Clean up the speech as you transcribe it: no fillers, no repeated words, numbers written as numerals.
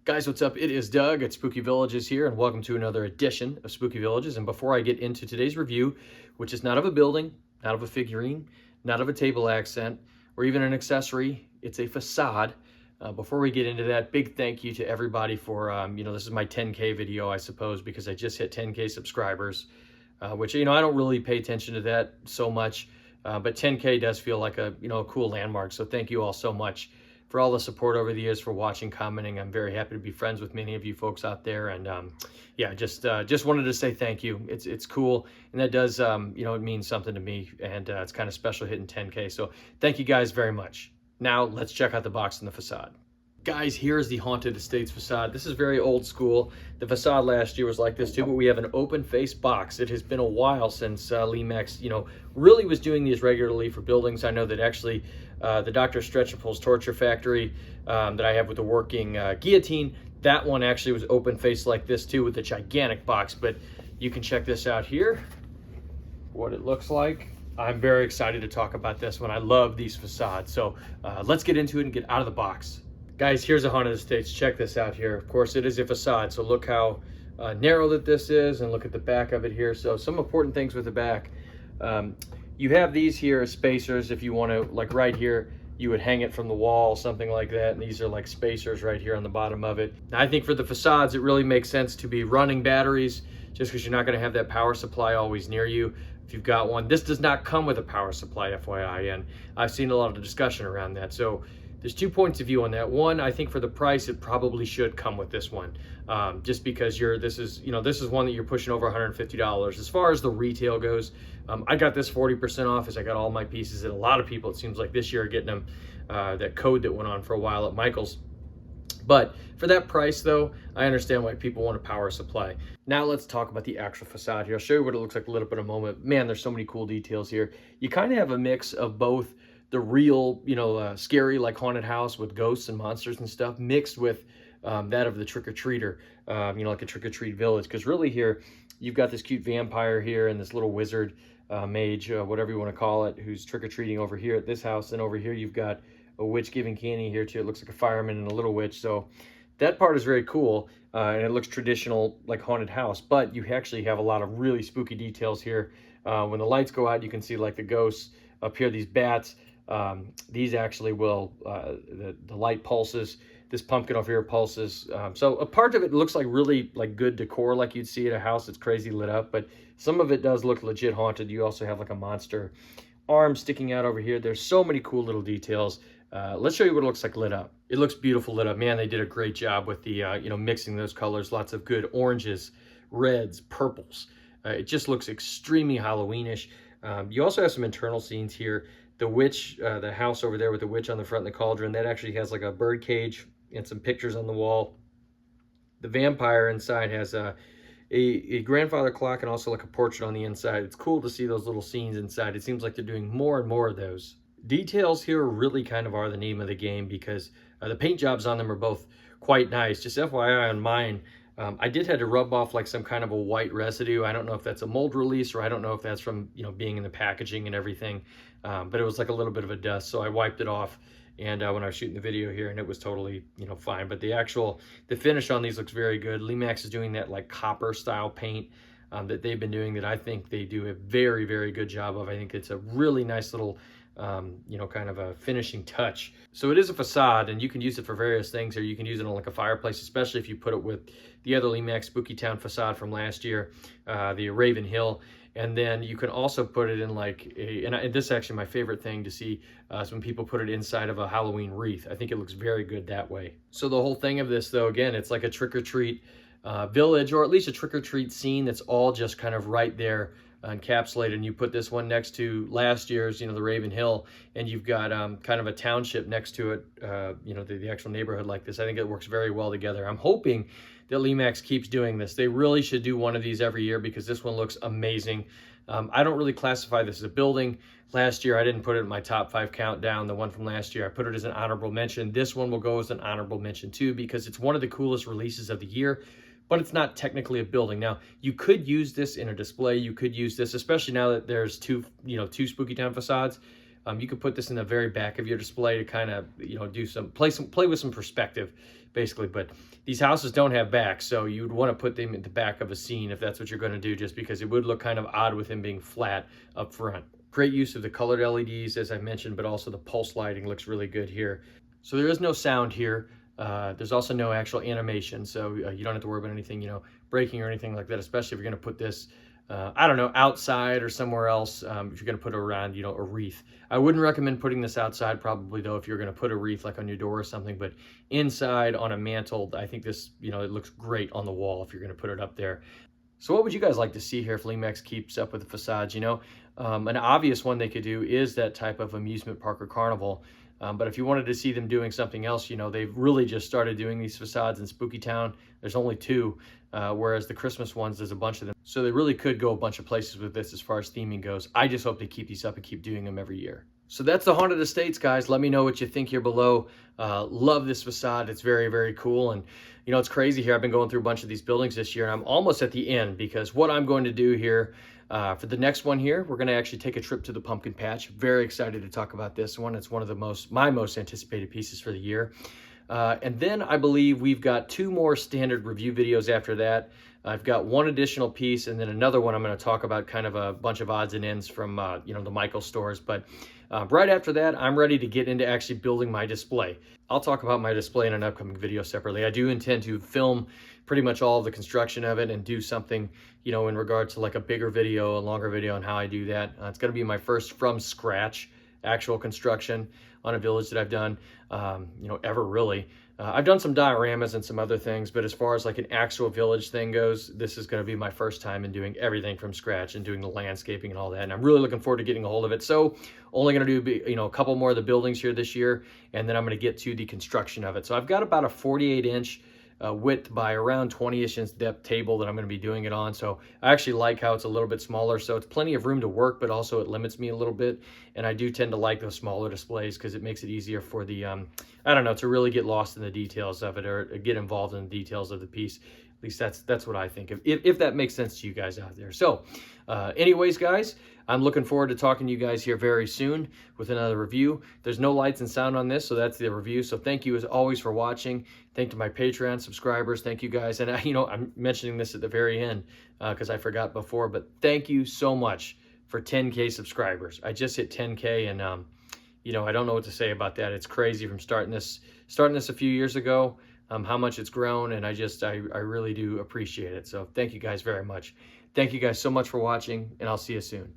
Guys, what's up? It is Doug at Spooky Villages here, and welcome to another edition of Spooky Villages. And before I get into today's review, which is not of a building, not of a figurine, not of a table accent, or even an accessory, it's a facade. Before we get into that, big thank you to everybody for, this is my 10K video, I suppose, because I just hit 10K subscribers, which, I don't really pay attention to that so much, but 10K does feel like a cool landmark. So thank you all so much for all the support over the years, for watching, commenting. I'm very happy to be friends with many of you folks out there, and yeah, just wanted to say thank you. It's cool, and that does it means something to me, and it's kind of special hitting 10K. So thank you guys very much. Now let's check out the box and the facade. Guys, here's the Haunted Estates facade. This is very old school. The facade last year was like this too, but we have an open face box. It has been a while since Lemax, really was doing these regularly for buildings. I know that actually the Dr. Stretch and Pull's Torture Factory that I have with the working guillotine, that one actually was open face like this too, with a gigantic box. But you can check this out here, what it looks like. I'm very excited to talk about this one. I love these facades. So let's get into it and get out of the box. Guys, here's a Haunted Estates. Check this out here. Of course, it is a facade, so look how narrow that this is, and look at the back of it here. So some important things with the back. You have these here as spacers. If you want to, like right here, you would hang it from the wall, something like that. And these are like spacers right here on the bottom of it. Now, I think for the facades, it really makes sense to be running batteries, just because you're not going to have that power supply always near you. If you've got one, this does not come with a power supply, FYI, and I've seen a lot of discussion around that. So there's 2 points of view on that. One, I think for the price, it probably should come with this one, just because this is one that you're pushing over $150. As far as the retail goes, I got this 40% off as I got all my pieces, and a lot of people, it seems like this year, are getting them, that code that went on for a while at Michael's. But for that price, though, I understand why people want a power supply. Now let's talk about the actual facade here. I'll show you what it looks like a little bit in a moment. Man, there's so many cool details here. You kind of have a mix of both the real, scary, like haunted house with ghosts and monsters and stuff, mixed with that of the trick-or-treater, like a trick-or-treat village. Because really here, you've got this cute vampire here and this little wizard, mage, whatever you want to call it, who's trick-or-treating over here at this house. And over here, you've got a witch giving candy here too. It looks like a fireman and a little witch. So that part is very cool, and it looks traditional, like haunted house. But you actually have a lot of really spooky details here. When the lights go out, you can see like the ghosts up here, these bats. These actually will, the light pulses. This pumpkin over here pulses. So a part of it looks like really like good decor, like you'd see at a house that's crazy lit up, but some of it does look legit haunted. You also have like a monster arm sticking out over here. There's so many cool little details. Let's show you what it looks like lit up. It looks beautiful lit up. Man, they did a great job with the, mixing those colors. Lots of good oranges, reds, purples. It just looks extremely Halloweenish. You also have some internal scenes here. The witch, the house over there with the witch on the front and the cauldron, that actually has like a bird cage and some pictures on the wall. The vampire inside has a grandfather clock and also like a portrait on the inside. It's cool to see those little scenes inside. It seems like they're doing more and more of those. Details here really kind of are the name of the game, because the paint jobs on them are both quite nice. Just FYI on mine, I did have to rub off like some kind of a white residue. I don't know if that's a mold release, or I don't know if that's from, being in the packaging and everything. But it was like a little bit of a dust, so I wiped it off. And when I was shooting the video here, and it was totally, fine. But the finish on these looks very good. Lemax is doing that like copper style paint that they've been doing, that I think they do a very, very good job of. I think it's a really nice little, kind of a finishing touch. So it is a facade, and you can use it for various things, or you can use it on like a fireplace, especially if you put it with the other Lemax Spooky Town facade from last year, the Raven Hill. And then you can also put it in like and this is actually my favorite thing to see, is when people put it inside of a Halloween wreath. I think it looks very good that way. So the whole thing of this, though, again, it's like a trick-or-treat village, or at least a trick-or-treat scene that's all just kind of right there encapsulated. And you put this one next to last year's, the Raven Hill, and you've got kind of a township next to it, the actual neighborhood like this. I think it works very well together. I'm hoping that Lemax keeps doing this. They really should do one of these every year because this one looks amazing. I don't really classify this as a building. Last year, I didn't put it in my top 5 countdown, the one from last year. I put it as an honorable mention. This one will go as an honorable mention too because it's one of the coolest releases of the year, but it's not technically a building. Now, you could use this in a display. You could use this, especially now that there's two Spooky Town facades. You could put this in the very back of your display to kind of, do play with some perspective, basically. But these houses don't have backs, so you'd want to put them in the back of a scene if that's what you're going to do, just because it would look kind of odd with him being flat up front. Great use of the colored LEDs, as I mentioned, but also the pulse lighting looks really good here. So there is no sound here. There's also no actual animation, so you don't have to worry about anything, breaking or anything like that, especially if you're going to put this I don't know, outside or somewhere else, if you're going to put it around, a wreath. I wouldn't recommend putting this outside probably, though, if you're going to put a wreath like on your door or something, but inside on a mantle, I think this, it looks great on the wall if you're going to put it up there. So what would you guys like to see here if Lemax keeps up with the facades? An obvious one they could do is that type of amusement park or carnival. But if you wanted to see them doing something else, they've really just started doing these facades in Spooky Town. There's only 2, whereas the Christmas ones, there's a bunch of them. So they really could go a bunch of places with this as far as theming goes. I just hope they keep these up and keep doing them every year. So that's the Haunted Estates, guys. Let me know what you think here below. Love this facade. It's very, very cool. And, it's crazy here. I've been going through a bunch of these buildings this year, and I'm almost at the end because what I'm going to do here for the next one here, we're going to actually take a trip to the pumpkin patch. Very excited to talk about this one. It's one of my most anticipated pieces for the year. And then I believe we've got 2 more standard review videos after that. I've got 1 additional piece and then another one I'm going to talk about kind of a bunch of odds and ends from, the Michael stores. But right after that, I'm ready to get into actually building my display. I'll talk about my display in an upcoming video separately. I do intend to film pretty much all of the construction of it and do something, in regards to like a bigger video, a longer video on how I do that. It's going to be my first from scratch actual construction on a village that I've done, ever really. I've done some dioramas and some other things, but as far as like an actual village thing goes, this is going to be my first time in doing everything from scratch and doing the landscaping and all that. And I'm really looking forward to getting a hold of it. So only going to do, a couple more of the buildings here this year, and then I'm going to get to the construction of it. So I've got about a 48-inch width by around 20-ish inch depth table that I'm going to be doing it on. So I actually like how it's a little bit smaller, so it's plenty of room to work, but also it limits me a little bit. And I do tend to like those smaller displays because it makes it easier for the to really get lost in the details of it or get involved in the details of the piece. At least that's what I think, if that makes sense to you guys out there. So anyways, guys, I'm looking forward to talking to you guys here very soon with another review. There's no lights and sound on this, so that's the review. So thank you as always for watching. Thank to my Patreon subscribers. Thank you guys. And I'm mentioning this at the very end because I forgot before, but thank you so much for 10K subscribers. I just hit 10K, and I don't know what to say about that. It's crazy from starting this a few years ago. How much it's grown, and I really do appreciate it. So thank you guys very much. Thank you guys so much for watching, and I'll see you soon.